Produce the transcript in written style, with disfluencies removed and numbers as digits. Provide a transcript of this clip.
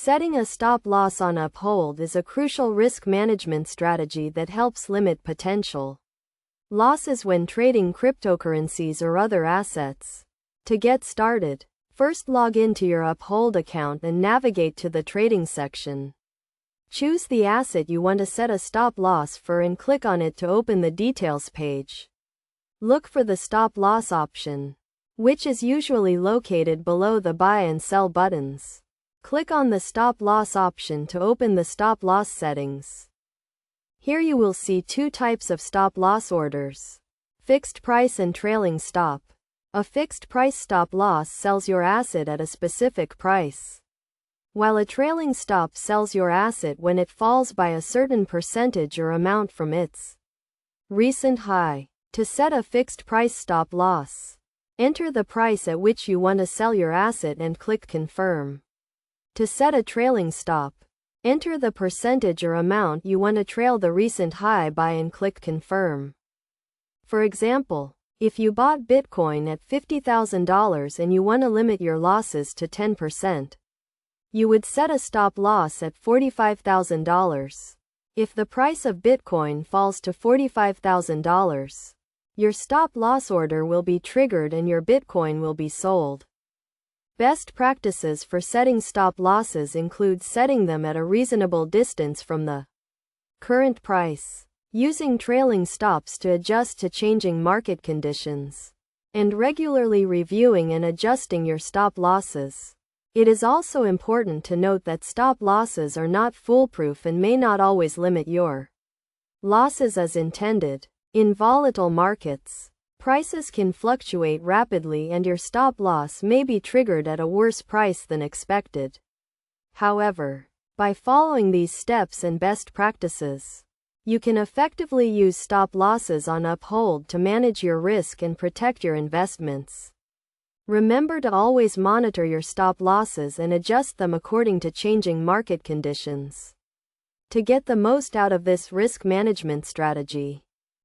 Setting a stop loss on Uphold is a crucial risk management strategy that helps limit potential losses when trading cryptocurrencies or other assets. To get started, first log into your Uphold account and navigate to the trading section. Choose the asset you want to set a stop loss for and click on it to open the details page. Look for the stop loss option, which is usually located below the buy and sell buttons. Click on the stop loss option to open the stop loss settings. Here you will see two types of stop loss orders: fixed price and trailing stop. A fixed price stop loss sells your asset at a specific price, while a trailing stop sells your asset when it falls by a certain percentage or amount from its recent high. To set a fixed price stop loss, enter the price at which you want to sell your asset and click confirm. To set a trailing stop, enter the percentage or amount you want to trail the recent high by and click confirm. For example, if you bought Bitcoin at $50,000 and you want to limit your losses to 10%, you would set a stop loss at $45,000. If the price of Bitcoin falls to $45,000, your stop loss order will be triggered and your Bitcoin will be sold. Best practices for setting stop losses include setting them at a reasonable distance from the current price, using trailing stops to adjust to changing market conditions, and regularly reviewing and adjusting your stop losses. It is also important to note that stop losses are not foolproof and may not always limit your losses as intended. In volatile markets, prices can fluctuate rapidly and your stop loss may be triggered at a worse price than expected. However, by following these steps and best practices, you can effectively use stop losses on Uphold to manage your risk and protect your investments. Remember to always monitor your stop losses and adjust them according to changing market conditions to get the most out of this risk management strategy.